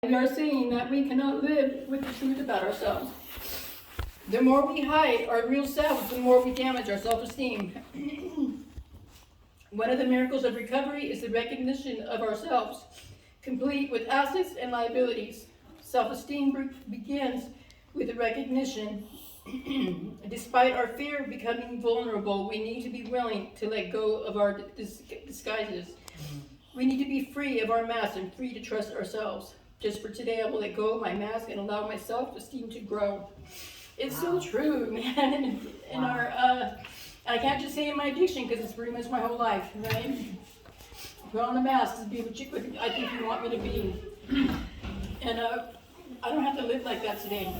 We are seeing that we cannot live with the truth about ourselves. The more we hide our real selves, the more we damage our self-esteem. One of the miracles of recovery is the recognition of ourselves, complete with assets and liabilities. Self-esteem begins with the recognition. Despite our fear of becoming vulnerable, we need to be willing to let go of our disguises. We need to be free of our masks and free to trust ourselves. Just for today, I will let go of my mask and allow my self-esteem to grow. It's so true, man. In our, I can't just say in my addiction because it's pretty much my whole life, right? Put on a mask to be what I think you want me to be. And I don't have to live like that today.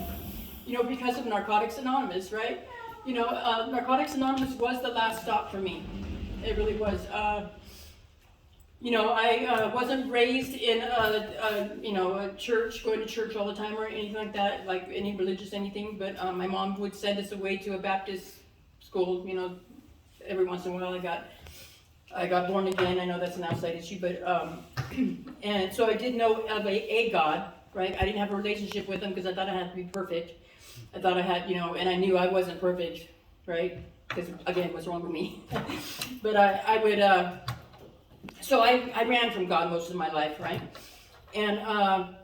Because of Narcotics Anonymous, right? Narcotics Anonymous was the last stop for me. It really was. I wasn't raised in a church, going to church all the time or anything like that, like any religious anything, but my mom would send us away to a Baptist school, every once in a while. I got born again. I know that's an outside issue, but, and so I did know of a God, right? I didn't have a relationship with him because I thought I had to be perfect. I thought I had, and I knew I wasn't perfect, right? Because again, what's wrong with me? But I would, so I ran from God most of my life, right? And I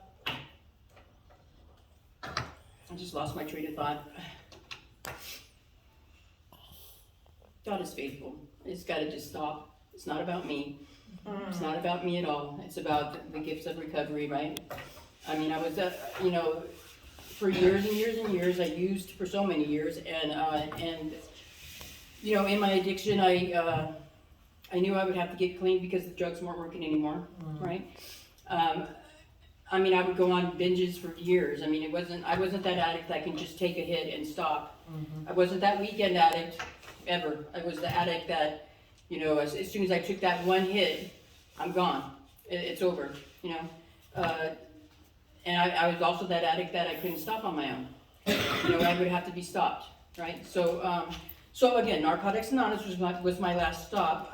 just lost my train of thought. God is faithful. It's got to just stop. It's not about me. It's not about me at all. It's about the gifts of recovery, right? I mean, I was, for years and years and years, I used for so many years, and in my addiction, I knew I would have to get clean because the drugs weren't working anymore, right? I would go on binges for years. I wasn't that addict that can just take a hit and stop. I wasn't that weekend addict ever. I was the addict that, as soon as I took that one hit, I'm gone. It's over, And I was also that addict that I couldn't stop on my own. I would have to be stopped, right? So again, Narcotics Anonymous was my last stop.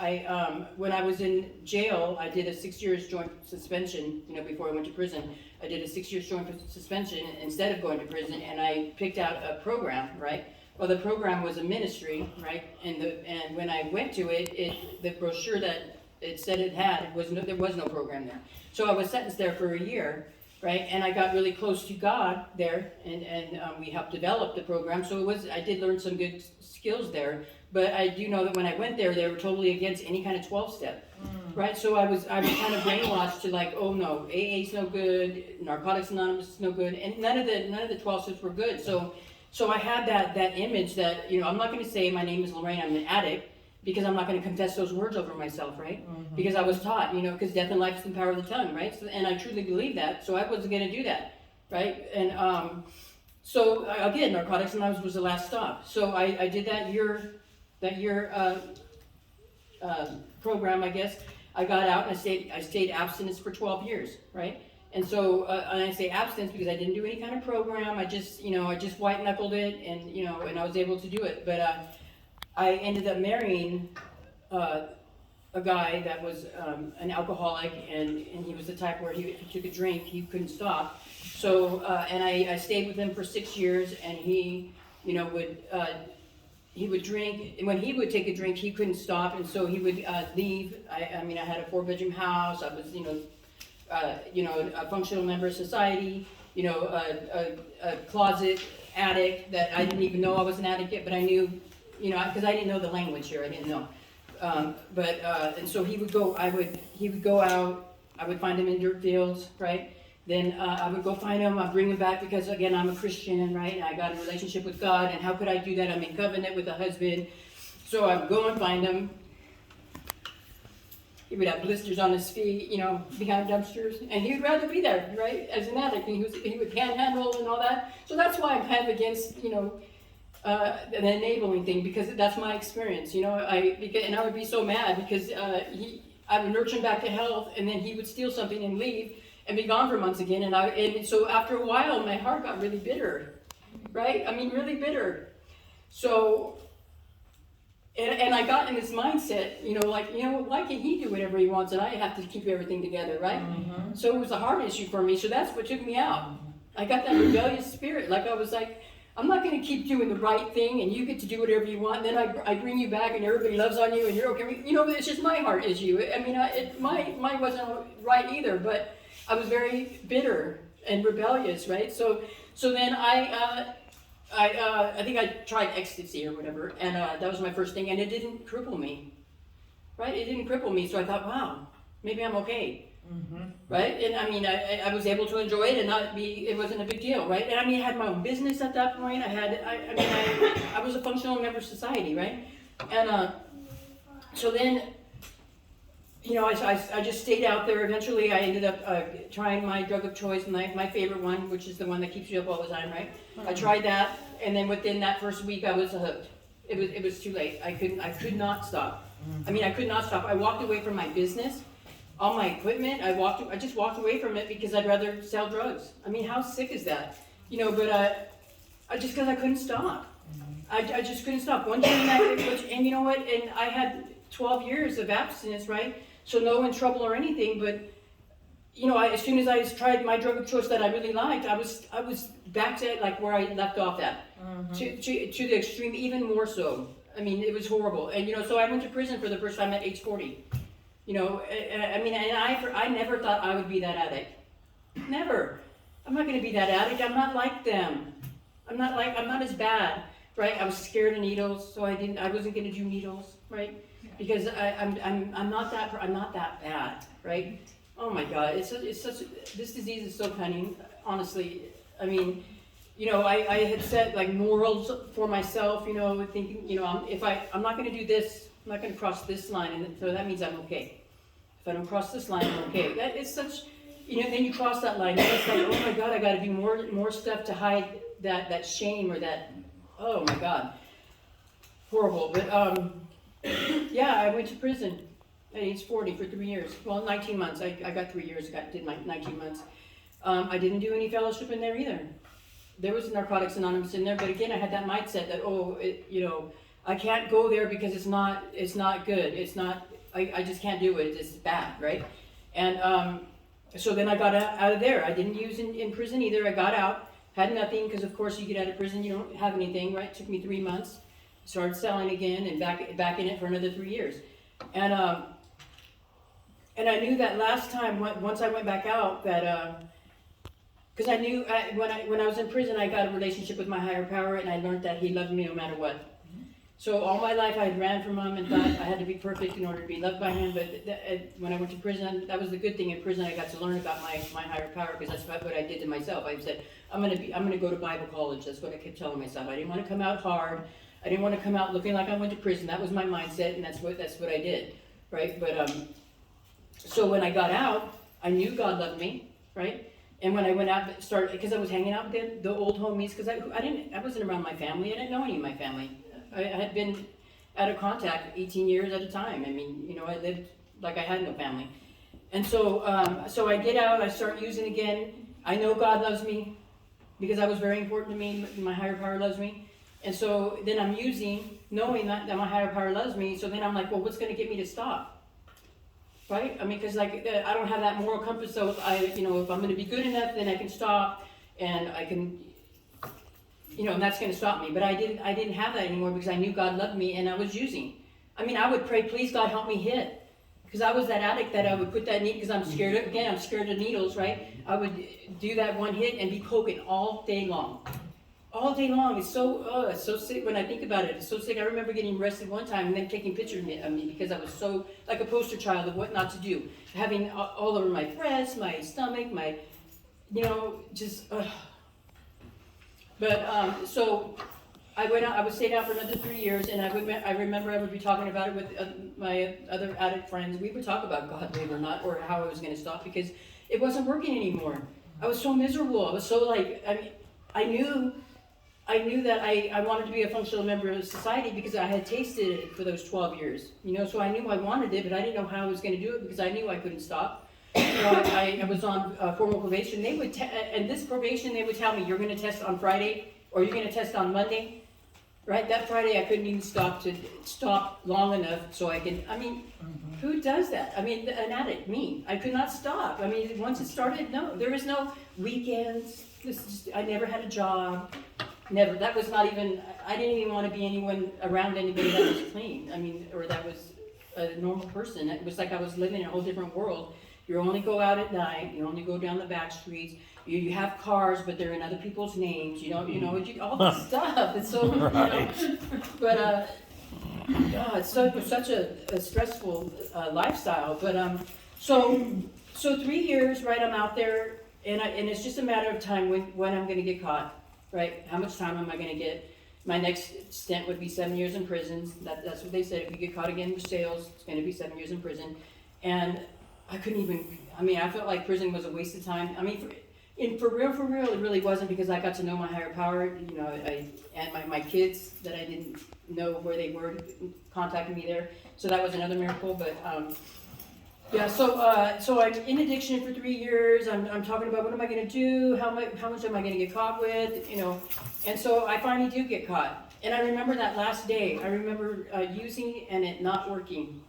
When I was in jail, I did a 6 years joint suspension, before I went to prison. I did a 6 years joint suspension instead of going to prison, and I picked out a program, right? Well, the program was a ministry, right? And when I went to it, the brochure that it said it had, there was no program there. So I was sentenced there for a year, right? And I got really close to God there, and we helped develop the program. So I did learn some good skills there, but I do know that when I went there, they were totally against any kind of 12-step, right? So I was kind of brainwashed to like, oh no, AA's no good, Narcotics Anonymous is no good, and none of the 12 steps were good. So I had that image that, I'm not going to say my name is Lorraine, I'm an addict, because I'm not going to confess those words over myself, right? Because I was taught, because death and life is in the power of the tongue, right? And I truly believe that, so I wasn't going to do that, right? And so again, Narcotics Anonymous was the last stop. So I did that year program, I guess. I got out and I stayed abstinence for 12 years, right? And so, and I say abstinence because I didn't do any kind of program. I just white knuckled it, and and I was able to do it. But I ended up marrying a guy that was an alcoholic, and he was the type where if he took a drink, he couldn't stop. So, and I stayed with him for 6 years, and he would drink, and when he would take a drink, he couldn't stop, and so he would leave. I had a 4-bedroom house. I was, a functional member of society, a closet addict that I didn't even know I was an addict yet, but I knew, because I didn't know the language here, I didn't know. And so he would go out, I would find him in dirt fields, right? Then I would go find him, I'd bring him back because, again, I'm a Christian, right? And I got a relationship with God, and how could I do that? I'm in covenant with a husband. So I'd go and find him. He would have blisters on his feet, behind dumpsters, and he would rather be there, right, as an addict, and he would panhandle and all that. So that's why I'm kind of against, the enabling thing, because that's my experience, and I would be so mad because I would nurture him back to health, and then he would steal something and leave and be gone for months again, and so after a while, my heart got really bitter, right? Really bitter. So. And I got in this mindset, like, why can't he do whatever he wants and I have to keep everything together, right? So it was a hard issue for me, so that's what took me out. I got that rebellious spirit, like I was like, I'm not gonna keep doing the right thing and you get to do whatever you want, and then I bring you back and everybody loves on you and you're okay. It's just my heart issue. I mean, mine wasn't right either, but I was very bitter and rebellious, right? So then I think I tried ecstasy or whatever, and that was my first thing, and it didn't cripple me, right? It didn't cripple me, so I thought, wow, maybe I'm okay. Right? And I mean, I was able to enjoy it and it wasn't a big deal, right? And I mean, I had my own business at that point. I was a functional member of society, right? And so then, I just stayed out there. Eventually, I ended up trying my drug of choice, my favorite one, which is the one that keeps you up all the time, right? I tried that, and then within that first week, I was hooked. It was too late. I could not stop. I mean, I could not stop. I walked away from my business. All my equipment, I just walked away from it because I'd rather sell drugs. I mean, how sick is that? But because I couldn't stop. I just couldn't stop. One day, and you know what? And I had 12 years of abstinence, right? So no in trouble or anything, but as soon as I tried my drug of choice that I really liked, I was back to like where I left off at, to the extreme, even more so. I mean, it was horrible. And so I went to prison for the first time at age 40. I never thought I would be that addict. Never. I'm not gonna be that addict. I'm not like them. I'm not as bad, right? I was scared of needles, so I wasn't gonna do needles, right? Because I'm not that bad, right? Oh my God, this disease is so cunning, honestly. I mean, I had set like morals for myself, thinking, I'm not gonna do this, I'm not gonna cross this line, and so that means I'm okay. If I don't cross this line, I'm okay. That is such, then you cross that line, and it's like, oh my God, I gotta do more stuff to hide that shame or that, oh my God, horrible. But yeah, I went to prison at age 40 for 3 years. Well, 19 months. I got 3 years. Did my 19 months. I didn't do any fellowship in there either. There was Narcotics Anonymous in there, but again, I had that mindset that I can't go there because it's not good. It's not. I just can't do it. It's bad, right? And so then I got out of there. I didn't use in prison either. I got out, had nothing, because of course you get out of prison, you don't have anything, right? It took me 3 months. Started selling again and back in it for another 3 years. And I knew that last time, once I went back out, that because I knew when I was in prison, I got a relationship with my higher power, and I learned that he loved me no matter what. So all my life I had ran from him and thought I had to be perfect in order to be loved by him. But when I went to prison, that was the good thing. In prison, I got to learn about my higher power, because that's what I did to myself. I said, I'm gonna go to Bible college. That's what I kept telling myself. I didn't want to come out hard. I didn't want to come out looking like I went to prison. That was my mindset, and that's what I did, right? But so when I got out, I knew God loved me, right? And when I went out, because I was hanging out with the old homies, because I wasn't around my family. I didn't know any of my family. I had been out of contact 18 years at a time. I mean, I lived like I had no family. And so I get out, I start using again. I know God loves me because that was very important to me. My higher power loves me. And so then I'm using, knowing that my higher power loves me. So then I'm like, well, what's going to get me to stop? Right? I mean, because like I don't have that moral compass. So if I'm going to be good enough, then I can stop, and I can, and that's going to stop me. But I didn't have that anymore, because I knew God loved me, and I was using. I mean, I would pray, please God, help me hit. Because I was that addict that I would put that needle, because I'm scared of needles, right? I would do that one hit and be poking all day long. All day long. It's so sick when I think about it. It's so sick. I remember getting arrested one time and then taking pictures of me because I was so like a poster child of what not to do. Having all over my breast, my stomach, But so I went out. I was staying out for another 3 years, and I remember I would be talking about it with my other addict friends. We would talk about God, believe it or not, or how I was going to stop, because it wasn't working anymore. I was so miserable. I was so I knew that I wanted to be a functional member of society because I had tasted it for those 12 years. So I knew I wanted it, but I didn't know how I was going to do it, because I knew I couldn't stop. So I was on formal probation. They would, and this probation, they would tell me, you're going to test on Friday, or you're going to test on Monday, right? That Friday I couldn't even stop long enough so I can, I mean, who does that? I mean, an addict, me. I could not stop. I mean, once it started, no, there was no weekends. I never had a job. Never. That was not even, I didn't even want to be around anybody that was clean. I mean, or that was a normal person. It was like I was living in a whole different world. You only go out at night. You only go down the back streets. You have cars, but they're in other people's names. All this stuff. It's so, Right. But God, it was such a stressful lifestyle. But so 3 years, right? I'm out there, and it's just a matter of time when I'm going to get caught, right? How much time am I going to get? My next stint would be 7 years in prison. That's what they said. If you get caught again with sales, it's going to be 7 years in prison. And I couldn't even. I mean, I felt like prison was a waste of time. I mean, for real, it really wasn't, because I got to know my higher power. And my kids that I didn't know where they were contacted me there. So that was another miracle. But yeah, so I'm in addiction for 3 years. I'm talking about what am I going to do? How much am I going to get caught with? And so I finally do get caught. And I remember that last day. I remember using and it not working.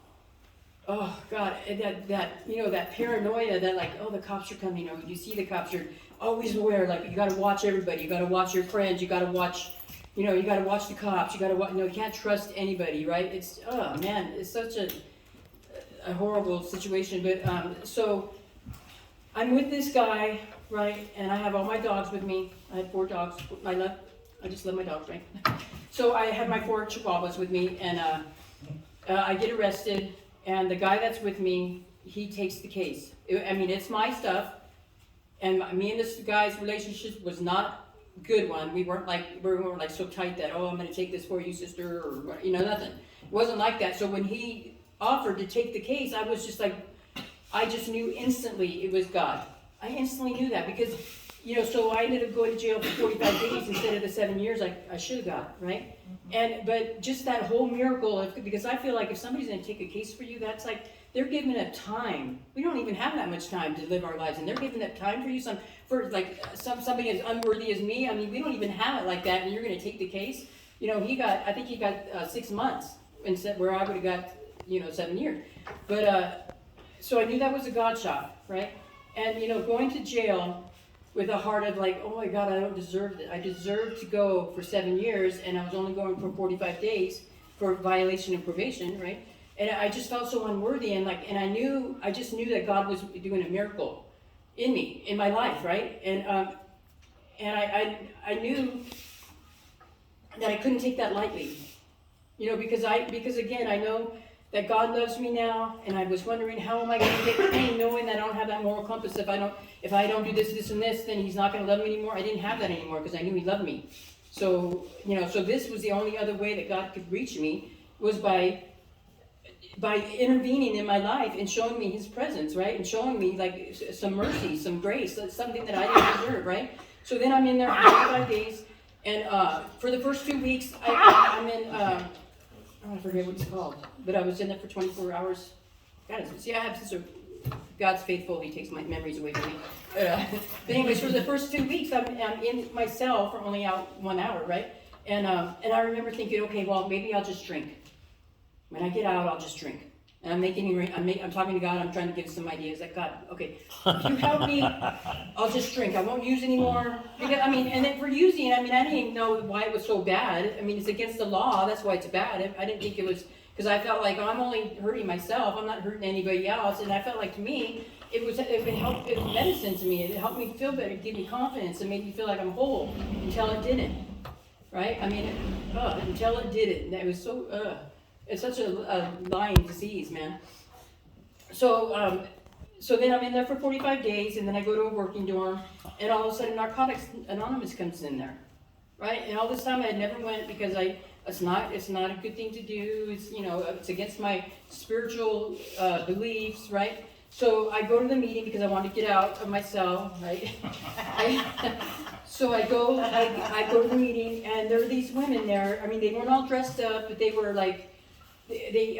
Oh God, that paranoia that like, oh, the cops are coming, you see the cops, you're always aware, like you gotta watch everybody, you gotta watch your friends, you gotta watch, you gotta watch the cops, you gotta watch, you can't trust anybody, right? It's, oh man, it's such a horrible situation. But so I'm with this guy, right, and I have all my dogs with me. I had 4 dogs. I just love my dogs, right? So I had my 4 Chihuahuas with me, and I get arrested. And the guy that's with me, he takes the case. I mean, it's my stuff. And me and this guy's relationship was not a good one. We weren't like so tight that, oh, I'm going to take this for you, sister, or, nothing. It wasn't like that. So when he offered to take the case, I was just like, I just knew instantly it was God. I instantly knew that because, so I ended up going to jail for 45 days instead of the 7 years I should have got, right? But just that whole miracle, because I feel like if somebody's going to take a case for you, that's like, they're giving up time. We don't even have that much time to live our lives, and they're giving up time for you. Somebody as unworthy as me. I mean, we don't even have it like that, and you're going to take the case. I think he got 6 months instead, where I would have got 7 years. But so I knew that was a God shot, right? And going to jail with a heart of like, oh my God, I don't deserve it. I deserve to go for 7 years, and I was only going for 45 days for violation of probation, right? And I just felt so unworthy, and I just knew that God was doing a miracle in me, in my life, right? And I knew that I couldn't take that lightly, because again, I know that God loves me now, and I was wondering, how am I going to get pain knowing that I don't have that moral compass? If I don't do this, and this, then He's not going to love me anymore. I didn't have that anymore because I knew He loved me. So, so this was the only other way that God could reach me, was by intervening in my life and showing me His presence, right? And showing me like some mercy, some grace, something that I didn't deserve, right? So then I'm in there for 45 days, and for the first 2 weeks, I'm in. I forget what it's called, but I was in there for 24 hours. God, I have such God's faithful. He takes my memories away from me. But anyways, for the first 2 weeks, I'm in my cell for only out 1 hour, right? And I remember thinking, okay, well, maybe I'll just drink. When I get out, I'll just drink. And I'm talking to God. I'm trying to give some ideas. Like, God, okay, if you help me, I'll just drink. I won't use anymore. Because, and then for using, I didn't even know why it was so bad. It's against the law. That's why it's bad. I didn't think it was, because I felt like, I'm only hurting myself. I'm not hurting anybody else. And I felt like, to me, it was medicine to me. It helped me feel better, give me confidence, and made me feel like I'm whole, until it didn't. Right? Until it didn't. It was so, it's such a lying disease, man. So then I'm in there for 45 days, and then I go to a working dorm, and all of a sudden Narcotics Anonymous comes in there, right? And all this time I had never went, because it's not a good thing to do. It's it's against my spiritual beliefs, right? So I go to the meeting because I want to get out of my cell, right? So I go to the meeting, and there are these women there. They weren't all dressed up, but they were like. They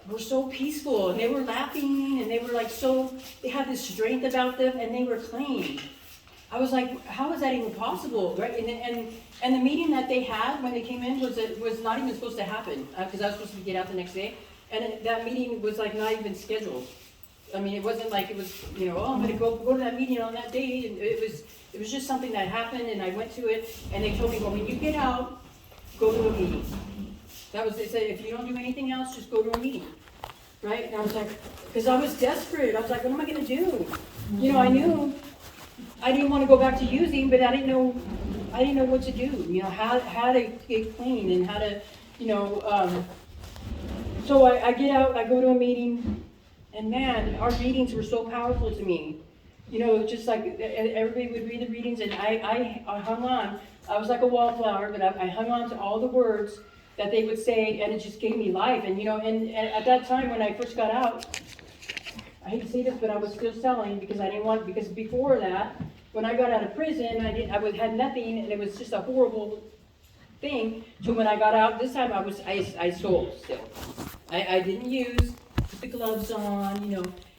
were so peaceful, and they were laughing, and they were like they had this strength about them, and they were clean. I was like, how is that even possible, right? And the meeting that they had when they came in was not even supposed to happen, because I was supposed to get out the next day, and that meeting was like not even scheduled. I mean, it wasn't like it was, oh, I'm gonna go to that meeting on that day, and it was just something that happened, and I went to it, and they told me, well, when you get out, go to a meeting. That was, they said, if you don't do anything else, just go to a meeting, right? And I was like, because I was desperate, I was like, what am I gonna do? I knew I didn't want to go back to using, but I didn't know what to do, how to get clean and how to, so I get out, I go to a meeting, and man, our readings were so powerful to me. Just like everybody would read the readings, and I hung on. I was like a wallflower, but I hung on to all the words that they would say, and it just gave me life. And and at that time when I first got out, I hate to say this, but I was still selling because because before that, when I got out of prison, had nothing, and it was just a horrible thing. So when I got out this time, I sold still. I didn't use, put the gloves on,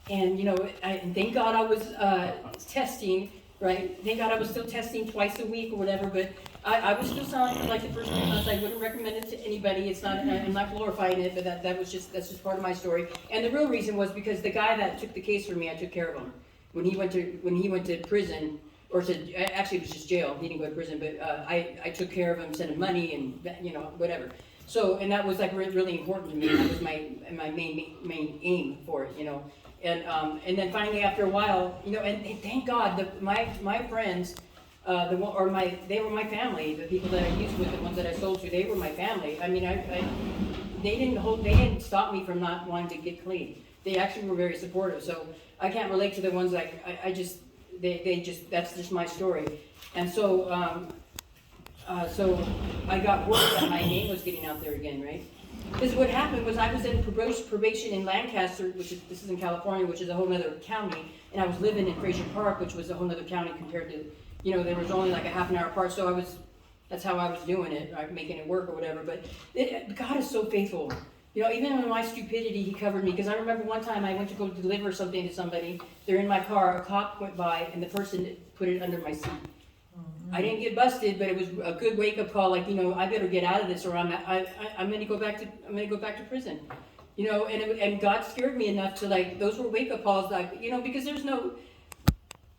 and thank God I was testing, right? Thank God I was still testing twice a week or whatever, but I was still selling for like the first 3 months. I wouldn't recommend it to anybody. I'm not glorifying it, but that's just part of my story. And the real reason was because the guy that took the case for me, I took care of him. When he went to prison, actually it was just jail. He didn't go to prison, but I took care of him, sent him money, and whatever. So, and that was like really important to me. That was my main aim for it, And then finally after a while, and thank God my friends, they were my family. The people that I used with, the ones that I sold to, they were my family. I mean, they didn't stop me from not wanting to get clean. They actually were very supportive. So I can't relate to the ones that that's just my story. And so, so I got word that my name was getting out there again, right? Because what happened was I was in probation in Lancaster, this is in California, which is a whole other county, and I was living in Fraser Park, which was a whole other county compared to, there was only like a half an hour apart, so that's how I was doing it, right, making it work or whatever. But God is so faithful. Even in my stupidity, He covered me. Because I remember one time I went to go deliver something to somebody. They're in my car. A cop went by, and the person put it under my seat. I didn't get busted, but it was a good wake-up call. Like, I better get out of this, or I'm going to go back to prison. And God scared me enough to those were wake-up calls. Because there's no.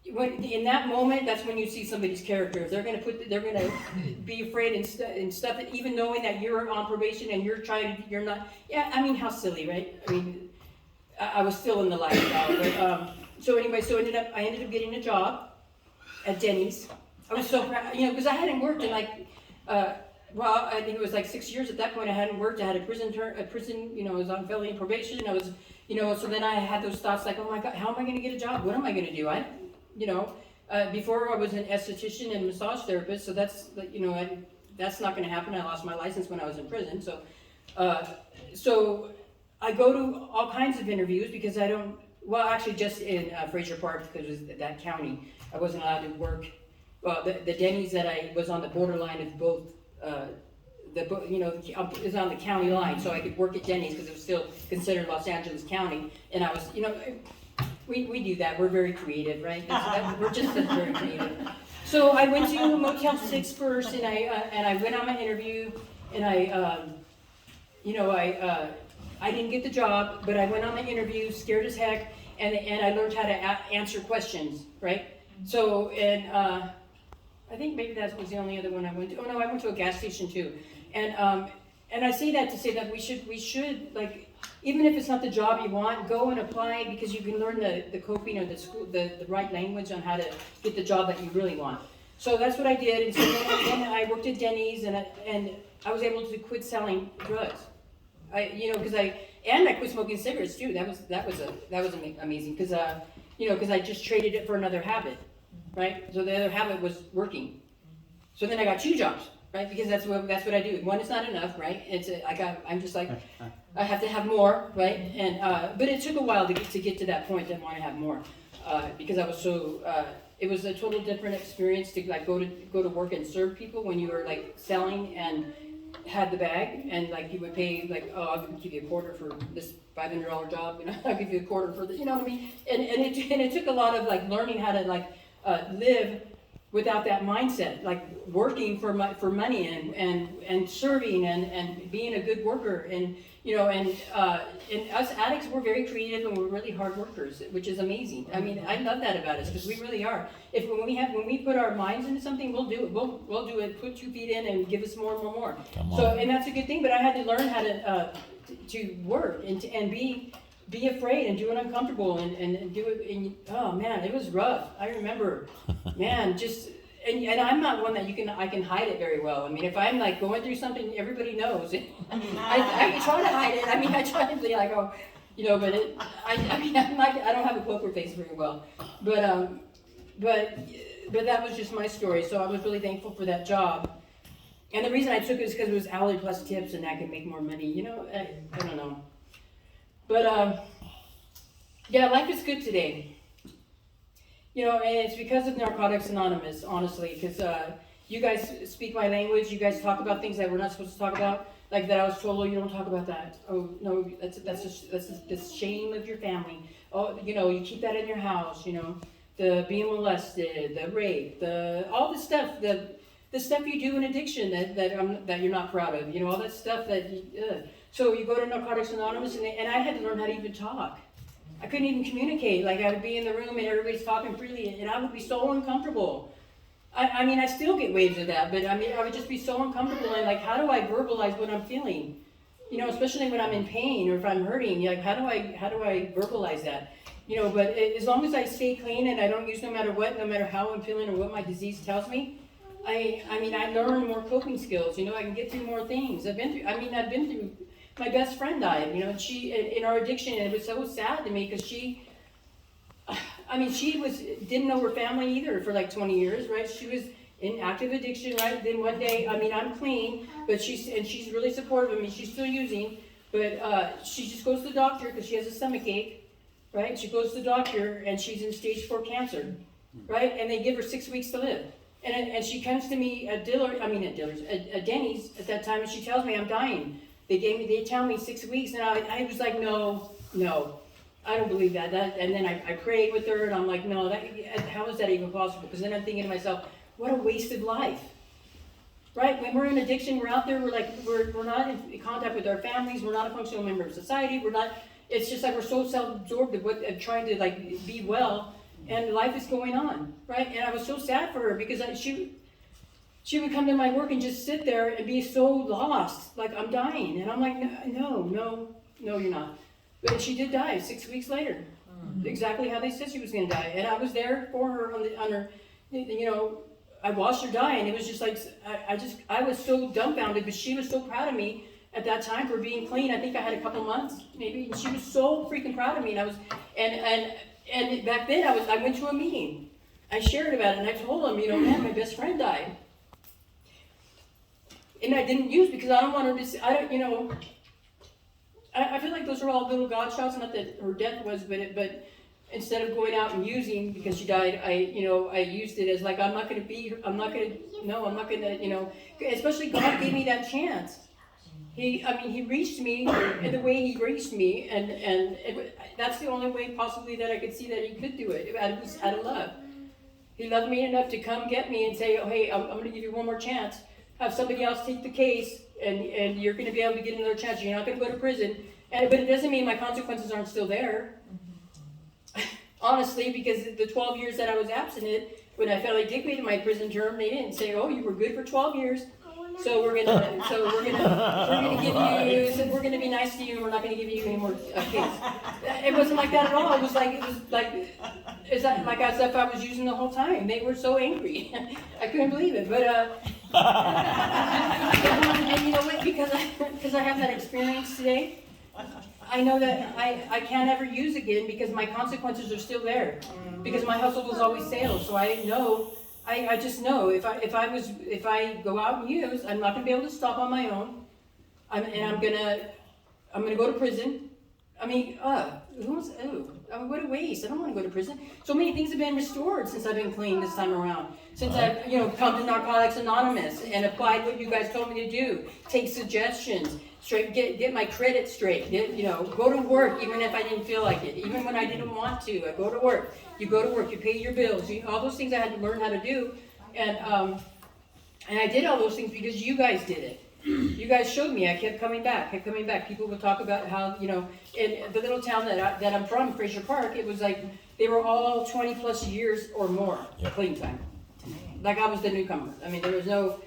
In that moment, that's when you see somebody's character. They're going to be afraid and stuff, even knowing that you're on probation and you're not. Yeah, I mean, how silly, right? I mean, I was still in the lifestyle. But, so anyway, I ended up getting a job at Denny's. I was so proud, because I hadn't worked in I think it was 6 years at that point. I hadn't worked. I had a prison, I was on felony probation. I was, so then I had those thoughts oh my God, how am I going to get a job? What am I going to do? Before I was an esthetician and massage therapist, so that's, that's not going to happen. I lost my license when I was in prison. So, so I go to all kinds of interviews because actually just in Fraser Park, because it was that county, I wasn't allowed to work. Well, the Denny's that I was on the borderline of both, is on the county line, so I could work at Denny's because it was still considered Los Angeles County, and I was, we do that. We're very creative, right? We're just very creative. So I went to Motel 6 first, and I went on my interview, and I didn't get the job, but I went on the interview, scared as heck, and I learned how to answer questions, right? So, and I think maybe that was the only other one I went to. Oh no, I went to a gas station too. And I say that to say that we should even if it's not the job you want, go and apply, because you can learn the coping or the right language on how to get the job that you really want. So that's what I did. And so then I worked at Denny's, and I was able to quit selling drugs. Because I quit smoking cigarettes too. That was amazing because because I just traded it for another habit. Right? So the other habit was working. So then I got 2 jobs, right? Because that's what I do. One is not enough, right? I'm just like, I have to have more, right? And but it took a while to get to that point. I want to have more because I was so. It was a total different experience to go to work and serve people when you were selling and had the bag, and you would pay I'll give you a quarter for this $500 job, I'll give you a quarter for the, what I mean? And it took a lot of learning how to live without that mindset, like working for money and serving and being a good worker and us addicts, we're very creative and we're really hard workers, which is amazing. I mean, I love that about us because we really are. When we put our minds into something, we'll do it. We'll do it. Put 2 feet in and give us more and more and more. So and that's a good thing. But I had to learn how to work and be afraid and do it uncomfortable and do it. And oh man, it was rough. I remember, man, just. And I'm not one that I can hide it very well. I mean, if I'm like going through something, everybody knows. I try to hide it. I mean, I try to be like, oh, but I don't have a poker face very well. But that was just my story. So I was really thankful for that job. And the reason I took it is because it was hourly plus tips, and I could make more money. I don't know. But yeah, life is good today. And it's because of Narcotics Anonymous, honestly, because you guys speak my language. You guys talk about things that we're not supposed to talk about, like that I was told, oh, you don't talk about that. Oh, no, that's the shame of your family. Oh, you keep that in your house, the being molested, the rape, all the stuff, the stuff you do in addiction that you're not proud of, all that stuff So you go to Narcotics Anonymous, and I had to learn how to even talk. I couldn't even communicate. Like, I would be in the room and everybody's talking freely, and I would be so uncomfortable. I mean, I still get waves of that, but I mean, I would just be so uncomfortable, and like, how do I verbalize what I'm feeling? Especially when I'm in pain or if I'm hurting, like, how do I verbalize that? But as long as I stay clean and I don't use no matter how I'm feeling or what my disease tells me, I learn more coping skills. I can get through more things. I've been through. My best friend died, and she, in our addiction, and it was so sad to me because she didn't know her family either for like 20 years, right? She was in active addiction, right? Then one day, I'm clean, but she's really supportive of me. She's still using, but she just goes to the doctor because she has a stomach ache, right? She goes to the doctor and she's in stage 4 cancer, right? And they give her 6 weeks to live. And she comes to me at Denny's at that time, and she tells me I'm dying. They tell me 6 weeks, and I was like, no, I don't believe that. And then I prayed with her, and I'm like, no, how is that even possible? Because then I'm thinking to myself, what a wasted life, right? When we're in addiction, we're out there, we're not in contact with our families, we're not a functional member of society, it's just like we're so self-absorbed of trying to like be well, and life is going on, right? And I was so sad for her because she would come to my work and just sit there and be so lost, like I'm dying. And I'm like, no, you're not. But she did die 6 weeks later, exactly how they said she was going to die. And I was there for her on her, I watched her die, and it was just like, I was so dumbfounded, but she was so proud of me at that time for being clean. I think I had a couple months, maybe, and she was so freaking proud of me. And back then I went to a meeting. I shared about it, and I told them, man, my best friend died. And I didn't use because I don't want her to see, I feel like those are all little God shots, not that her death was, but instead of going out and using because she died, I used it as like, I'm not going to, especially God gave me that chance. He reached me in the way he reached me, and that's the only way possibly that I could see that he could do it, out of love. He loved me enough to come get me and say, oh, hey, I'm going to give you one more chance. Have somebody else take the case, and you're going to be able to get another chance. You're not going to go to prison. But it doesn't mean my consequences aren't still there. Honestly, because the 12 years that I was abstinent, when I felt like dictated my prison term, they didn't say, oh, you were good for 12 years. So we're gonna give you. We're gonna be nice to you. And we're not gonna give you any more case. It wasn't like that at all. It was like it's like as if I was using the whole time. They were so angry. I couldn't believe it. But and you know what? Because I have that experience today, I know that I can't ever use again because my consequences are still there. Because my hustle was always sales, so I know. I just know if I go out and use, I'm not gonna be able to stop on my own. I'm gonna go to prison. What a waste. I don't want to go to prison. So many things have been restored since I've been clean this time around. Since I've come to Narcotics Anonymous and applied what you guys told me to do. Take suggestions. Get my credit straight. Go to work even if I didn't feel like it. Even when I didn't want to. I go to work. You go to work. You pay your bills. All those things I had to learn how to do. and I did all those things because you guys did it. You guys showed me. I kept coming back. People would talk about how, you know, in the little town that I'm from, Fraser Park, it was like they were all 20 plus years or more clean time. Like I was the newcomer. I mean, there was no.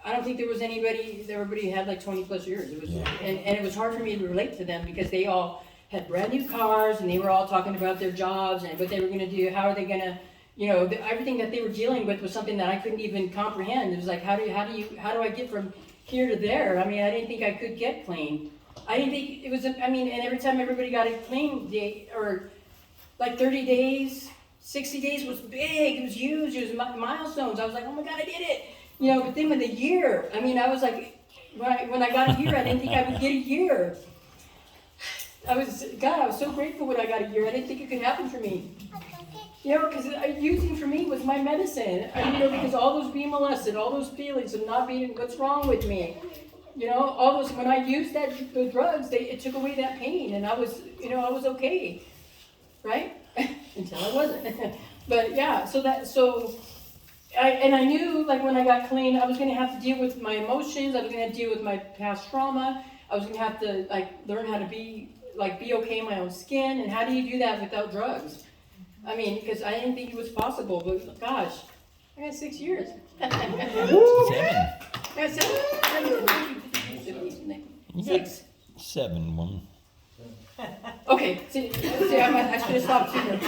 I don't think there was anybody. Everybody had like 20 plus years. It was, and it was hard for me to relate to them because they all had brand new cars and they were all talking about their jobs and what they were going to do. How are they going to, you know, everything that they were dealing with was something that I couldn't even comprehend. It was like, how do I get from here to there? I mean, I didn't think I could get clean. I didn't think it was. I mean, and every time everybody got it clean, or like 30 days, 60 days was big. It was huge. It was milestones. I was like, oh my God, I did it. You know, but then with a year, I mean, I was like, when I got a year, I didn't think I would get a year. I was so grateful when I got a year. I didn't think it could happen for me. You know, because using for me was my medicine. You know, because all those being molested, all those feelings of not being, what's wrong with me? You know, all those, when I used the drugs, it took away that pain, and I was, you know, I was okay, right? Until I wasn't. But yeah, I knew, like, when I got clean, I was going to have to deal with my emotions. I was going to have to deal with my past trauma. I was going to have to, like, learn how to be okay in my own skin. And how do you do that without drugs? I mean, because I didn't think it was possible. But gosh, I got 6 years. 7. I got 6. 7, woman. Okay, see, I should have stopped sooner.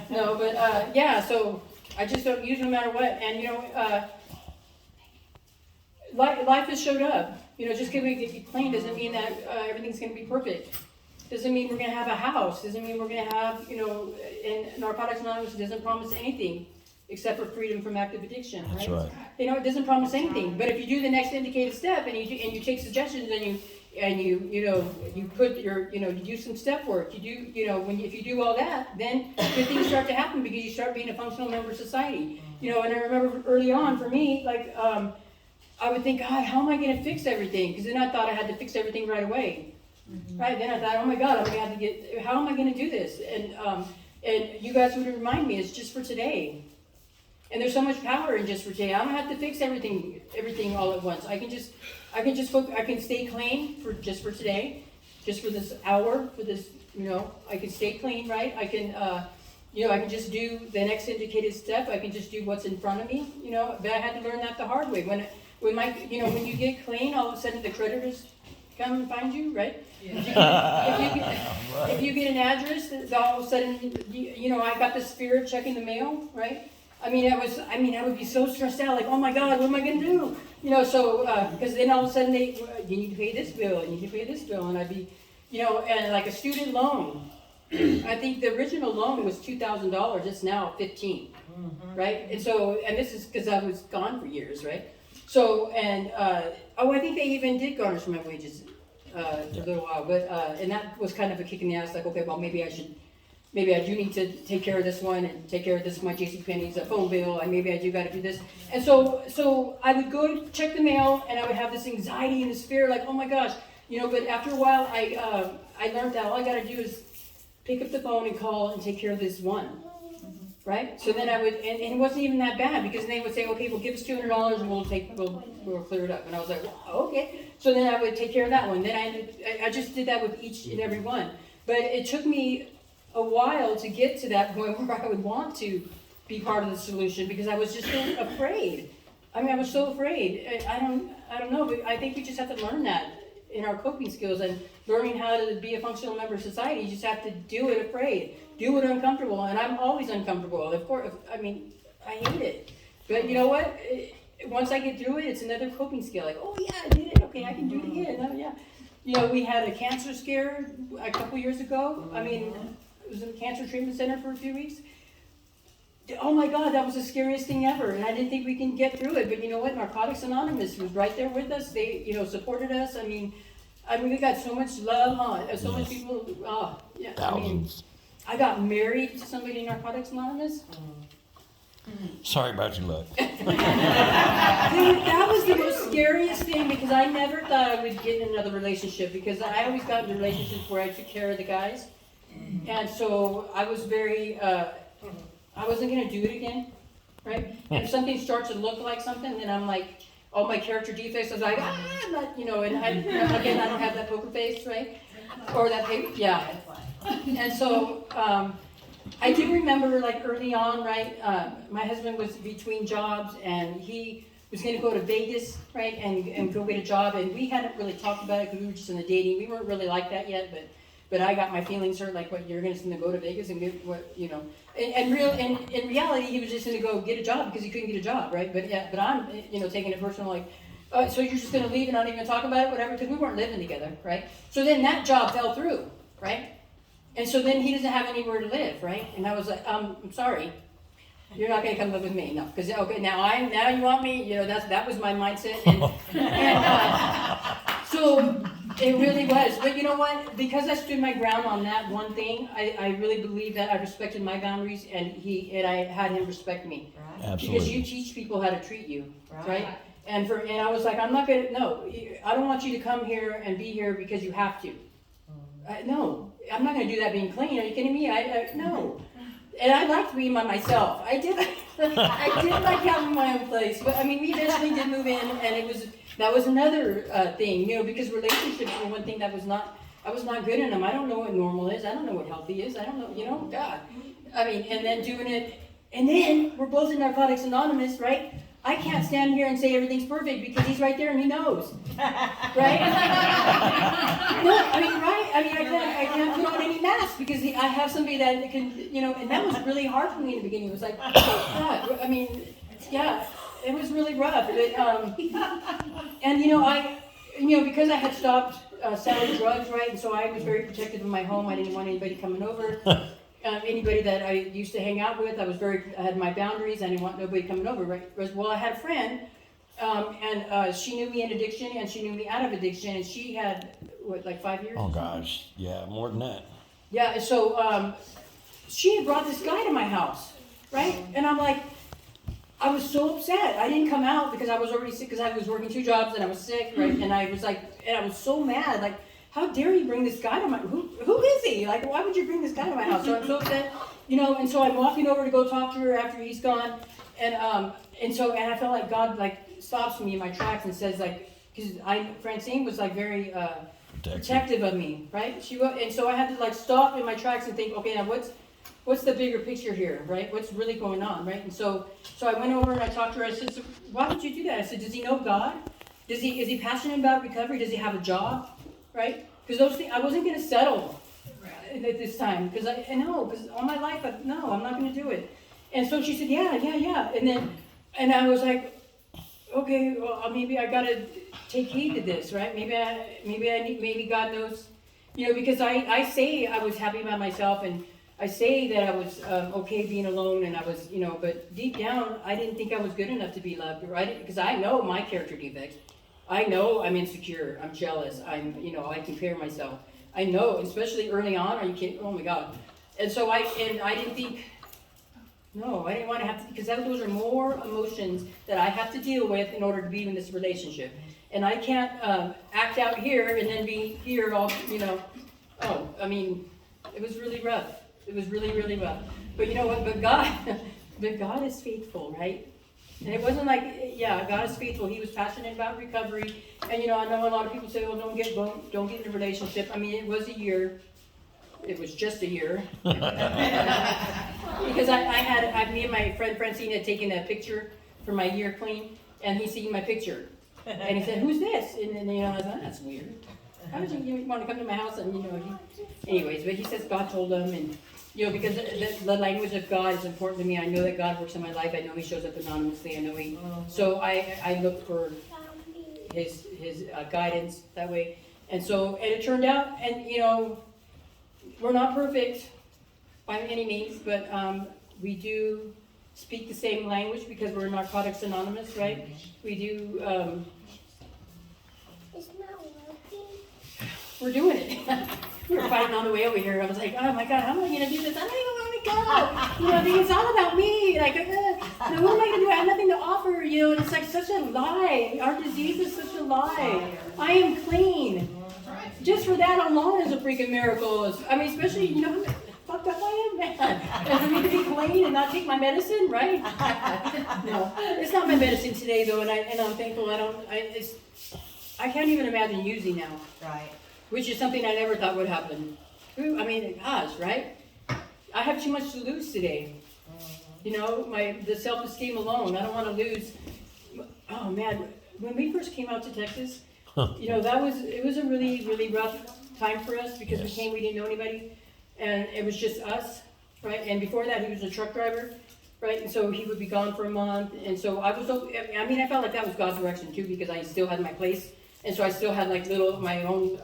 No, but yeah, so I just don't use no matter what. And, you know, life has showed up. You know, just because we get clean doesn't mean that everything's going to be perfect. Doesn't mean we're going to have a house. Doesn't mean we're going to have, you know, and Narcotics Anonymous doesn't promise anything except for freedom from active addiction, right? That's right. You know, it doesn't promise anything. But if you do the next indicated step and you take suggestions and you put your, you know, you do some step work, if you do all that, then good things start to happen because you start being a functional member of society. You know, and I remember early on for me, like, I would think, God, how am I going to fix everything? Because then I thought I had to fix everything right away. Right, then I thought, oh my God, I'm going to have to how am I going to do this? And you guys would remind me, it's just for today. And there's so much power in just for today. I don't have to fix everything all at once. I can stay clean for today, just for this hour, for this, you know, I can stay clean, right? I can, you know, I can just do the next indicated step. I can just do what's in front of me, you know, but I had to learn that the hard way. When you get clean, all of a sudden the creditors come and find you, right? Yeah. If you get an address, all of a sudden, you know, I got this fear of checking the mail, right? I would be so stressed out, like, oh my God, what am I going to do? You know, so, because then all of a sudden you need to pay this bill, you need to pay this bill, and I'd be, you know, and like a student loan, I think the original loan was $2,000, it's now $15,000, right? And so, and this is because I was gone for years, right? So, and, I think they even did garnish my wages, for a little while, but, and that was kind of a kick in the ass, like, okay, well, maybe I do need to take care of this one and take care of this, my JCPenney's, a phone bill, and maybe I do gotta do this. And so I would go check the mail and I would have this anxiety and this fear, like, oh my gosh, you know, but after a while I learned that all I gotta do is pick up the phone and call and take care of this one, right? So then I would, and it wasn't even that bad because they would say, okay, well give us $200 and we'll clear it up. And I was like, well, okay. So then I would take care of that one. Then I just did that with each and every one. But it took me a while to get to that point where I would want to be part of the solution because I was just so afraid. I mean, I was so afraid. I don't know, but I think we just have to learn that in our coping skills and learning how to be a functional member of society. You just have to do it afraid, do it uncomfortable, and I'm always uncomfortable. Of course, I mean, I hate it. But you know what? Once I get through it, it's another coping skill. Like, oh yeah, I did it. Okay, I can do it again. Oh yeah. You know, we had a cancer scare a couple years ago. I mean, it was in a cancer treatment center for a few weeks. Oh my God, that was the scariest thing ever, and I didn't think we can get through it. But you know what? Narcotics Anonymous was right there with us. They, you know, supported us. I mean, we got so much love, huh? So many people. Oh, yeah. Thousands. I got married to somebody in Narcotics Anonymous. Sorry about your luck. Dude, that was the most scariest thing because I never thought I would get in another relationship because I always got in relationships where I took care of the guys. And so I was very, I wasn't gonna do it again, right? And if something starts to look like something, then I'm like, all my character defects, I was like, I'm not, and again, I don't have that poker face, right? Or that, yeah. And so, I do remember like early on, right, my husband was between jobs and he was gonna go to Vegas, right, and go get a job, and we hadn't really talked about it because we were just in the dating, we weren't really like that yet, but I got my feelings hurt, like, what, you're just gonna go to Vegas and get, what, and in reality, he was just gonna go get a job because he couldn't get a job, right, but I'm, taking it personal, like, so you're just gonna leave and not even talk about it, whatever, because we weren't living together, right, so then that job fell through, right, and so then he doesn't have anywhere to live, right, and I was like, I'm sorry, you're not gonna come live with me, no, because, okay, now you want me, that was my mindset, so it really was, but you know what, because I stood my ground on that one thing, I really believe that I respected my boundaries, and I had him respect me. Right. Because you Absolutely. teach people how to treat you, right? Right. And I was like, I'm not gonna, no, I don't want you to come here and be here because you have to. No, I'm not gonna do that being clean, are you kidding me? No. And I liked being by myself, I did like having my own place, but I mean, we eventually did move in, and that was another thing, because relationships were one thing I was not good in them. I don't know what normal is, I don't know what healthy is, I don't know, God. I mean, and then doing it, and then we're both in Narcotics Anonymous, right? I can't stand here and say everything's perfect because he's right there and he knows, right? No, I mean, right? I mean, I can't put on any mask because I have somebody that can, and that was really hard for me in the beginning. It was like, God, I mean, yeah, it was really rough. And because I had stopped selling drugs, right? And so I was very protective of my home. I didn't want anybody coming over. Anybody that I used to hang out with, I had my boundaries. I didn't want nobody coming over, right? Well, I had a friend, and she knew me in addiction, and she knew me out of addiction, and she had, like 5 years? Oh gosh, yeah, more than that. Yeah, so she had brought this guy to my house, right? And I'm like, I was so upset. I didn't come out because I was already sick, because I was working 2 jobs and I was sick, right? And I was like, and I was so mad, like, how dare you bring this guy to my, who is he? Like, why would you bring this guy to my house? So I'm so upset, and so I'm walking over to go talk to her after he's gone, and I felt like God, like, stops me in my tracks and says, like, because Francine was, like, very protective of me, right? And so I had to, like, stop in my tracks and think, okay, now what's the bigger picture here, right? What's really going on, right? And so I went over and I talked to her. I said, so why would you do that? I said, does he know God? Is he passionate about recovery? Does he have a job, right? Because those things, I wasn't going to settle at this time, because I know, because all my life, no, I'm not going to do it. And so she said, yeah. And I was like, okay, well, maybe I got to take heed to this, right? Maybe God knows, because I say I was happy about myself, and I say that I was okay being alone, and I was, but deep down, I didn't think I was good enough to be loved, right? Because I know my character defects. I know I'm insecure, I'm jealous, I compare myself. I know, especially early on, are you kidding? Oh my God. And so I didn't think, no, I didn't want to have to, because those are more emotions that I have to deal with in order to be in this relationship. And I can't act out here and then be here all, it was really rough. It was really, really rough. But you know what, but God is faithful, right? And it wasn't like, God is faithful. He was passionate about recovery. And I know a lot of people say, well, don't get in a relationship. I mean, it was a year. It was just a year. Because me and my friend Francine had taken a picture for my year clean, and he seen my picture. And he said, who's this? And then, I was like, that's weird. How would you want to come to my house? And, anyways, but he says God told him, and, because the language of God is important to me. I know that God works in my life. I know he shows up anonymously. I know so I look for his guidance that way. And it turned out, and, we're not perfect by any means, but we do speak the same language because we're Narcotics Anonymous, right? We do, It's not working. we're doing it. We were fighting on the way over here. I was like, oh my God, how am I going to do this? I don't even want to go. It's all about me. Like, what am I going to do? I have nothing to offer, and it's like such a lie. Our disease is such a lie. I am clean. Just for that alone is a freaking miracle. I mean, especially, fuck fucked up I am, man. And for me to be clean and not take my medicine, right? No, it's not my medicine today though, and I'm thankful I can't even imagine using now, Right. which is something I never thought would happen. I mean, it has, right? I have too much to lose today. You know, the self-esteem alone, I don't wanna lose. Oh man, when we first came out to Texas, you know, it was a really, really rough time for us because Yes. we didn't know anybody. And it was just us, right? And before that, he was a truck driver, right? And so he would be gone for a month. And so I felt like that was God's direction too, because I still had my place. And so I still had like my own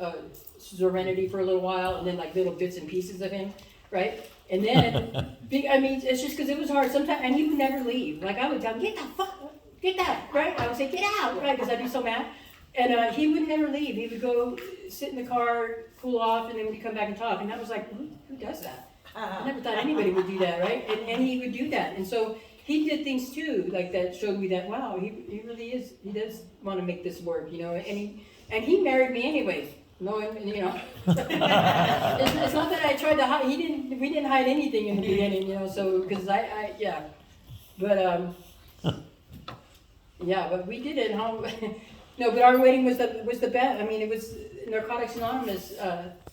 serenity for a little while, and then like little bits and pieces of him, right? And then, it's just because it was hard sometimes, and he would never leave. Like I would tell him, get that, right? I would say, get out, right? Because I'd be so mad. And he would never leave. He would go sit in the car, cool off, and then we'd come back and talk. And I was like, who does that? I never thought anybody would do that, right? And he would do that. And so he did things too, like that showed me that, wow, he really is, he does want to make this work, you know? And he married me anyways. No, you know, it's not that I tried to hide. We didn't hide anything in the beginning, you know. So because yeah, but yeah, but we did it. Huh? No, but our wedding was the best. I mean, it was Narcotics Anonymous.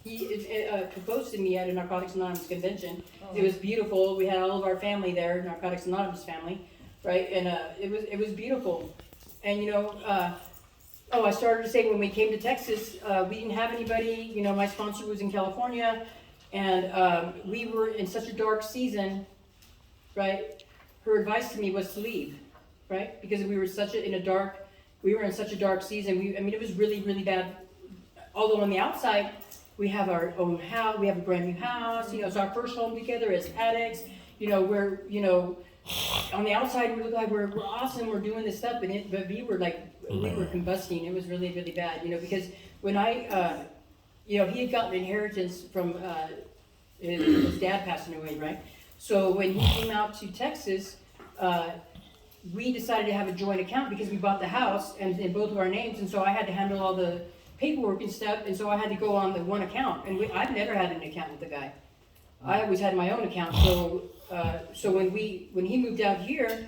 He proposed to me at a Narcotics Anonymous convention. It was beautiful. We had all of our family there, Narcotics Anonymous family, right? And it was beautiful. And you know. I started to say when we came to Texas, we didn't have anybody, you know, my sponsor was in California, and we were in such a dark season, right? Her advice to me was to leave, right? Because we were in such a dark season. It was really, really bad. Although on the outside, we have our own house, we have a brand new house, you know, it's our first home together as addicts, you know, we're, you know, on the outside we look like we're awesome, we're doing this stuff, but we were combusting. It was really, really bad, you know, because when you know, he had gotten inheritance from his dad passing away, right? So when he came out to Texas, we decided to have a joint account because we bought the house and in both of our names, and so I had to handle all the paperwork and stuff, and so I had to go on the one account, and I've never had an account with the guy. I always had my own account, so when he moved out here,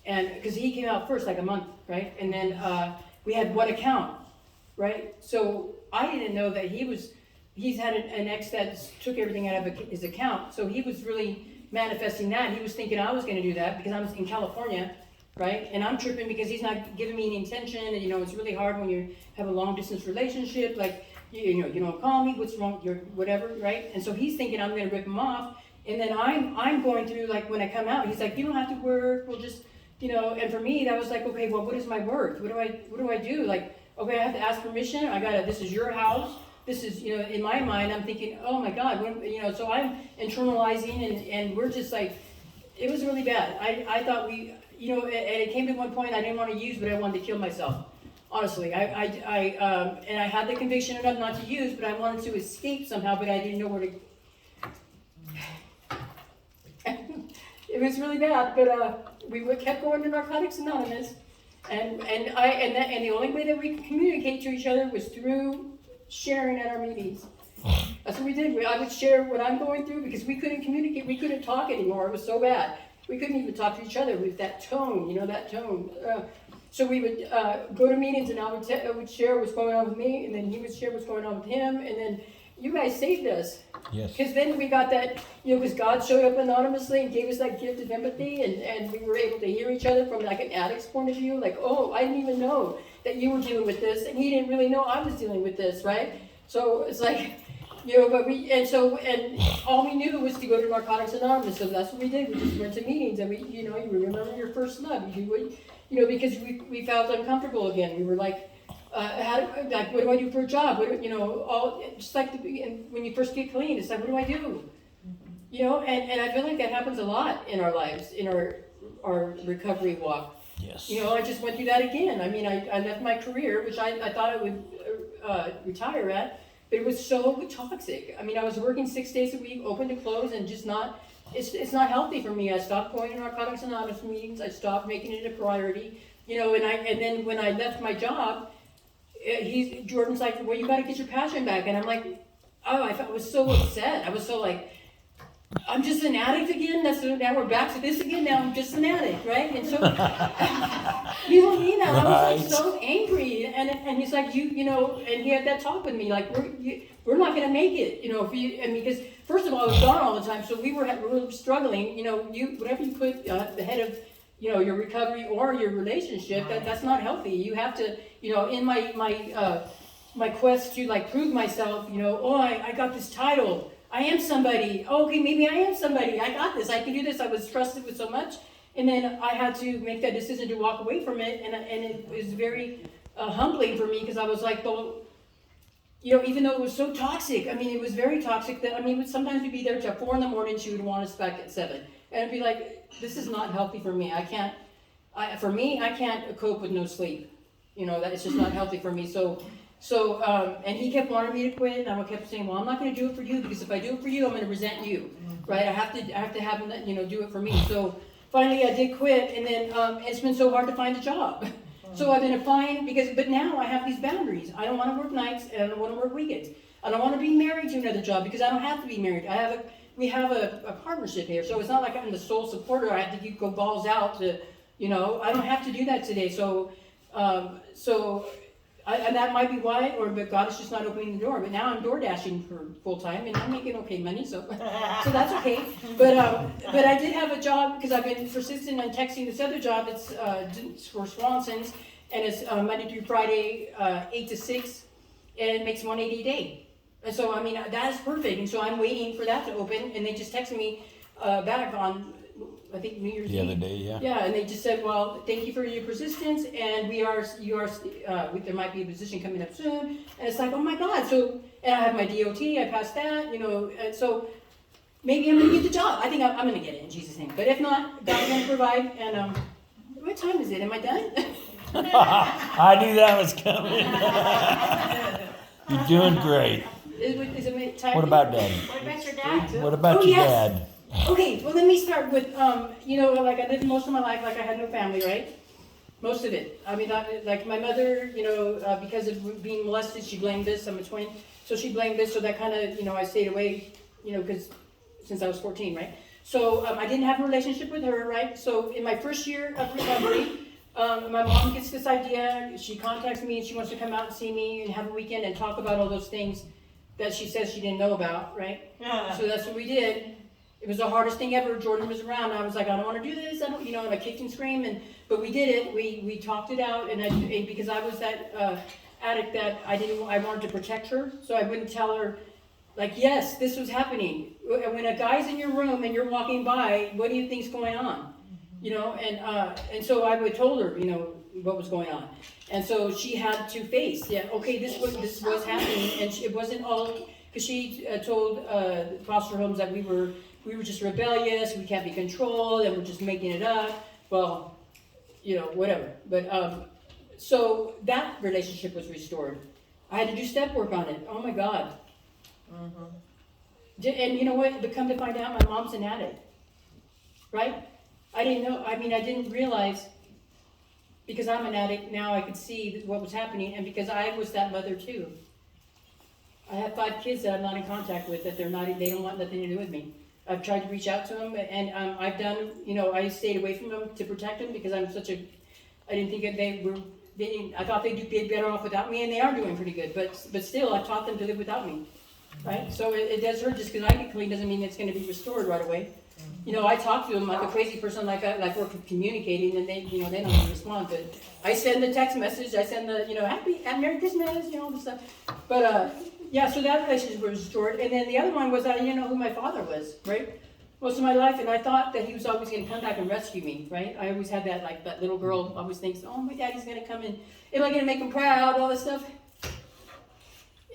and because he came out first like a month, right, and then we had one account, right. So I didn't know that he's had an ex that took everything out of his account, so he was really manifesting that. He was thinking I was going to do that because I was in California, right, and I'm tripping because he's not giving me any attention, and you know it's really hard when you have a long distance relationship, like. You know, you don't call me, what's wrong, you're whatever, right? And so he's thinking I'm gonna rip him off, and then I'm going through, like, when I come out, he's like, you don't have to work, we'll just, you know, and for me, that was like, okay, well, what is my worth? What do I do? Like, okay, I have to ask permission, this is your house, this is, you know, in my mind, I'm thinking, oh my God, you know, so I'm internalizing, and we're just like, it was really bad. I thought you know, and it came to one point I didn't want to use, but I wanted to kill myself. Honestly, and I had the conviction enough not to use, but I wanted to escape somehow, but I didn't know where to. It was really bad, but we kept going to Narcotics Anonymous, and the only way that we could communicate to each other was through sharing at our meetings. That's what we did. I would share what I'm going through because we couldn't communicate, we couldn't talk anymore. It was so bad. We couldn't even talk to each other with that tone, you know, that tone. So we would go to meetings, and I would share what's going on with me, and then he would share what's going on with him, and then you guys saved us. Yes. Because then we got that, you know, because God showed up anonymously and gave us that gift of empathy, and we were able to hear each other from like an addict's point of view, like, oh, I didn't even know that you were dealing with this, and he didn't really know I was dealing with this, right? So it's like, you know, and all we knew was to go to Narcotics Anonymous, so that's what we did. We just went to meetings, and you know, you remember your first love, you do what, you know, because we felt uncomfortable again. We were like, what do I do for a job? You know, just like when you first get clean, it's like, what do I do? You know, and I feel like that happens a lot in our lives, in our recovery walk. Yes. You know, I just went through that again. I mean, I left my career, which I thought I would retire at, but it was so toxic. I mean, I was working 6 days a week, open to close, and just not. It's not healthy for me. I stopped going to Narcotics Anonymous meetings. I stopped making it a priority. You know, and then when I left my job, Jordan's like, well, you got to get your passion back, and I'm like, oh, I was so upset. I was so like, I'm just an addict again. Now we're back to this again. Now I'm just an addict, right? And so, you know what I mean? I was like so angry, and he's like, you know, and he had that talk with me, like we're not gonna make it, you know, because first of all I was gone all the time, so we were struggling, you know, whatever you put the head of, you know, your recovery or your relationship, that's not healthy. You have to, you know, in my quest to like prove myself, you know, oh I got this title. I am somebody. Oh, okay, maybe I am somebody. I got this. I can do this. I was trusted with so much, and then I had to make that decision to walk away from it, and it was very humbling for me because I was like, well, you know, even though it was so toxic. I mean, it was very toxic. That I mean, sometimes we'd be there till 4 a.m. She would want us back at 7, and I'd be like, this is not healthy for me. I can't cope with no sleep. You know, that it's just not healthy for me. So, and he kept wanting me to quit, and I kept saying, well, I'm not going to do it for you, because if I do it for you, I'm going to resent you, right? I have to have him, you know, do it for me. So finally I did quit, and then it's been so hard to find a job. So I've been applying, but now I have these boundaries. I don't want to work nights, and I don't want to work weekends. I don't want to be married to another job, because I don't have to be married. We have a partnership here, so it's not like I'm the sole supporter. I have to go balls out to, you know, I don't have to do that today. And that might be why, but God is just not opening the door. But now I'm door dashing for full time, and I'm making okay money, so that's okay. But I did have a job, because I've been persistent on texting this other job. It's for Swanson's, and it's Monday through Friday, 8 to 6, and it makes $180 a day. And so I mean that's perfect. And so I'm waiting for that to open, and they just texted me back on, I think, New Year's Eve. The other day, yeah. Yeah, and they just said, well, thank you for your persistence, and there might be a position coming up soon. And it's like, oh my God. So, and I have my DOT, I passed that, you know, and so maybe I'm going to get the job. I think I'm going to get it in Jesus' name. But if not, God's going to provide. And what time is it? Am I done? I knew that was coming. You're doing great. Is it time? What about Daddy? What about your dad? What about your dad? Okay, well, let me start with, you know, like I lived most of my life like I had no family, right? Most of it. I mean, like my mother, you know, because of being molested, she blamed this. I'm a twin. So she blamed this. So that kind of, you know, I stayed away, you know, because since I was 14, right? So I didn't have a relationship with her, right? So in my first year of recovery, my mom gets this idea. She contacts me and she wants to come out and see me and have a weekend and talk about all those things that she says she didn't know about, right? So that's what we did. It was the hardest thing ever. Jordan was around. I was like, I don't want to do this. I don't, you know, and I kicked and screamed, but we did it. We talked it out, and because I was that addict that I wanted to protect her, so I wouldn't tell her, like, yes, this was happening. When a guy's in your room and you're walking by, what do you think's going on? You know, and so I would told her, you know, what was going on, and so she had to face, okay, this was happening, and it wasn't all, because she told foster homes that we were just rebellious, we can't be controlled, and we're just making it up. Well, you know, whatever. But so that relationship was restored. I had to do step work on it. Oh my God. And you know what? But come to find out, my mom's an addict. Right? I didn't know. I mean, I didn't realize, because I'm an addict now, I could see what was happening, and because I was that mother too. I have 5 kids that I'm not in contact with, that they don't want nothing to do with me. I've tried to reach out to them, and I've done, you know, I stayed away from them to protect them, because I didn't think that I thought they'd be better off without me, and they are doing pretty good, but still, I taught them to live without me, right? So it does hurt. Just because I get clean doesn't mean it's going to be restored right away. You know, I talk to them like a crazy person, like we're communicating, and they don't even respond. But I send the text message, I send the, you know, happy Merry Christmas, you know, all this stuff. But yeah, so that relationship was restored. And then the other one was I didn't know who my father was, right? Most of my life, and I thought that he was always going to come back and rescue me, right? I always had that, like, that little girl always thinks, oh, my daddy's going to come in. Am I going to make him proud, all this stuff?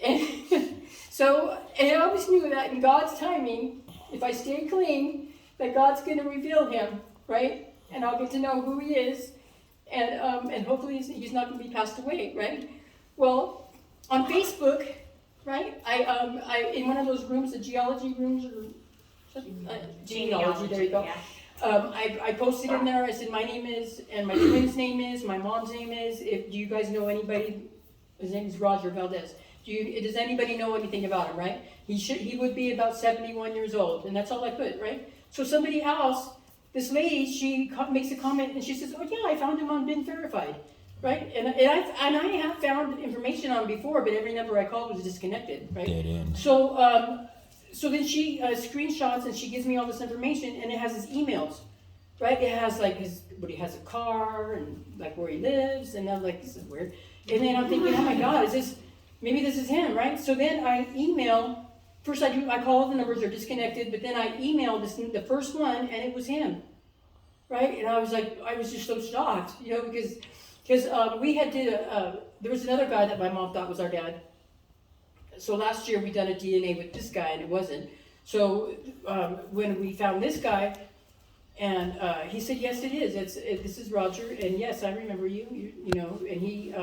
And so, and I always knew that in God's timing, if I stay clean, that God's going to reveal him, right? And I'll get to know who he is, and hopefully he's not going to be passed away, right? Well, on Facebook, right? I in one of those rooms, the genealogy rooms, or genealogy. There you go. Yeah. I posted in there. I said my name is, and my twin's name is, my mom's name is. Do you guys know anybody? His name is Roger Valdez. Does anybody know anything about him, right? He would be about 71 years old, and that's all I put, right? So somebody else, this lady, she makes a comment, and she says, oh yeah, I found him on Been Verified, right? And I have found information on him before, but every number I called was disconnected, right? Dead end. So then she screenshots and she gives me all this information, and it has his emails, right? It has like he has a car and like where he lives, and I'm like, this is weird. And then I'm thinking, oh my God, maybe this is him, right? So then I email. First I call the numbers are disconnected, but then I emailed the first one, and it was him, right? And I was just so shocked, you know, because we had there was another guy that my mom thought was our dad. So last year we done a DNA with this guy, and it wasn't. So when we found this guy, and he said, yes, it is. This is Roger, and yes, I remember you. You know, and he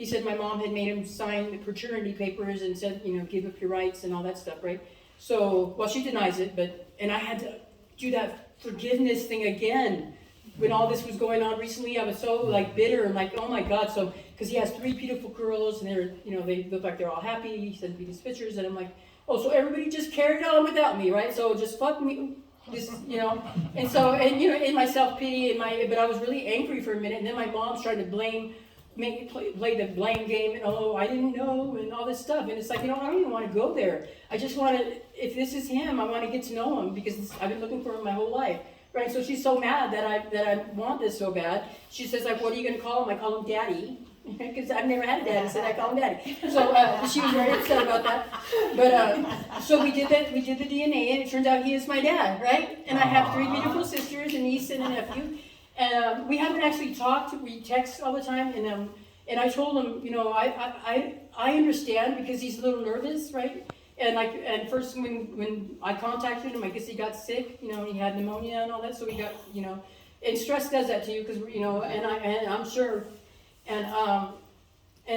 said my mom had made him sign the paternity papers and said, you know, give up your rights and all that stuff, right? So, well, she denies it, and I had to do that forgiveness thing again. When all this was going on recently, I was so like bitter and like, oh my God. So, because he has 3 beautiful girls, and they look like they're all happy. He sent me these pictures, and I'm like, oh, so everybody just carried on without me, right? So just fuck me, just, you know. And so, and you know, in my self-pity, but I was really angry for a minute, and then my mom's trying to make me play the blame game, and oh, I didn't know, and all this stuff. And it's like, you know, I don't even want to go there. I just want to, if this is him, I want to get to know him, because I've been looking for him my whole life. Right, so she's so mad that I want this so bad. She says, like, what are you going to call him? I call him Daddy, because I've never had a daddy, so I call him Daddy. So she was very upset about that. But so we did the DNA, and it turns out he is my dad, right? And I have 3 beautiful sisters, a niece and a nephew. And we haven't actually talked. We text all the time, and I told him, you know, I understand, because he's a little nervous, right? And first when I contacted him, I guess he got sick, you know, he had pneumonia and all that, so he got, you know, and stress does that to you, because, you know, and I'm sure, and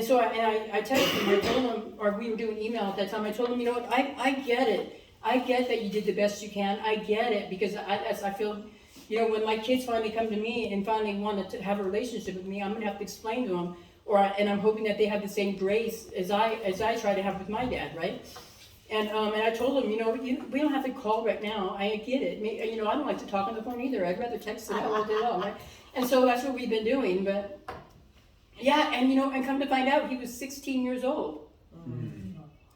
so I texted him, I told him, or we were doing email at that time, I told him, you know what, I get it, I get that you did the best you can, I get it, because I feel, you know, when my kids finally come to me and finally want to have a relationship with me, I'm gonna have to explain to them, and I'm hoping that they have the same grace as I try to have with my dad, right? And I told him, you know, we don't have to call right now. I get it. You know, I don't like to talk on the phone either. I'd rather text it out all day long, right? And so that's what we've been doing. But yeah, and you know, and come to find out, he was 16 years old.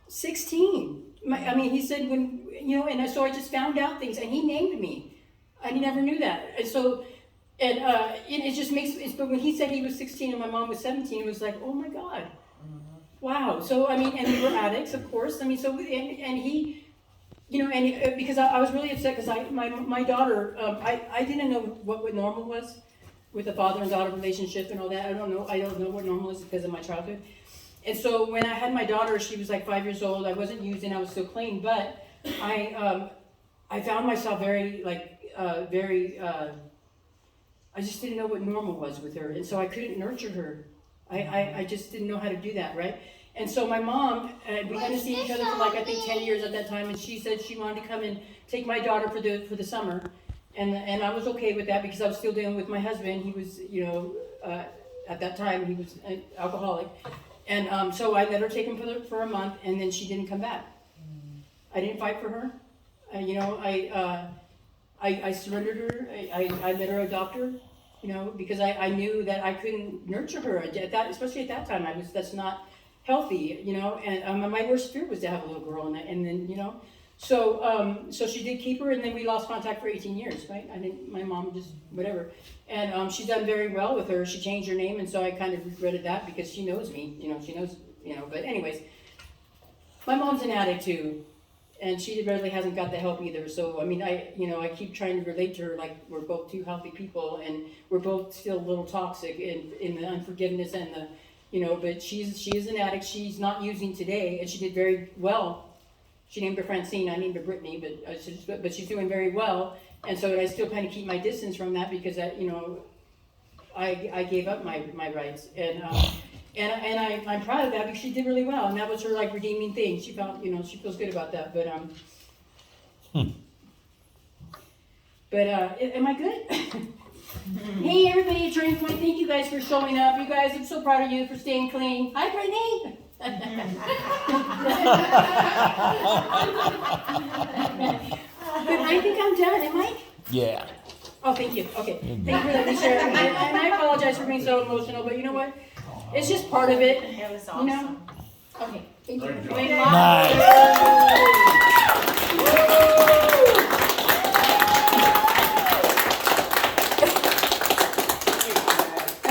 16. I mean, he said when, you know, and so I just found out things, and he named me. I never knew that. And so, and it just makes. But when he said he was 16 and my mom was 17, it was like, oh my God. Wow. So, I mean, and we were addicts, of course. I mean, so, and he, you know, and because I was really upset, because my daughter, I didn't know what normal was with a father and daughter relationship and all that. I don't know what normal is because of my childhood. And so when I had my daughter, she was like 5 years old. I wasn't using, I was still clean, but I found myself I just didn't know what normal was with her. And so I couldn't nurture her. I just didn't know how to do that, right? And so my mom, we hadn't seen each other for like, I think 10 years at that time, and she said she wanted to come and take my daughter for the summer. And I was okay with that, because I was still dealing with my husband. He was, you know, at that time, he was an alcoholic. And so I let her take him for a month, and then she didn't come back. I didn't fight for her. You know, I surrendered her. I let her adopt her. You know, because I knew that I couldn't nurture her especially at that time. That's not healthy, you know. And my worst fear was to have a little girl, and then you know, so she did keep her, and then we lost contact for 18 years, right? I think my mom just whatever, and she's done very well with her. She changed her name, and so I kind of regretted that, because she knows me, you know. She knows, you know. But anyways, my mom's an addict too. And she really hasn't got the help either. So, I mean, I keep trying to relate to her like we're both 2 healthy people, and we're both still a little toxic in the unforgiveness and the, you know, but she is an addict. She's not using today, and she did very well. She named her Francine, I named her Brittany, but she's doing very well. And so I still kind of keep my distance from that, because I gave up my rights. And I'm proud of that, because she did really well, and that was her like redeeming thing. She felt, you know, she feels good about that. But am I good? Hey everybody, at Turning Point, thank you guys for showing up. You guys, I'm so proud of you for staying clean. Hi Brittany. But I think I'm done, am I? Yeah. Oh, thank you, okay. You're Thank you for letting me share. And I apologize for being so emotional, but you know what? It's just part of it, It was you know? awesome. Okay, thank you. Great job. Thank you. Nice.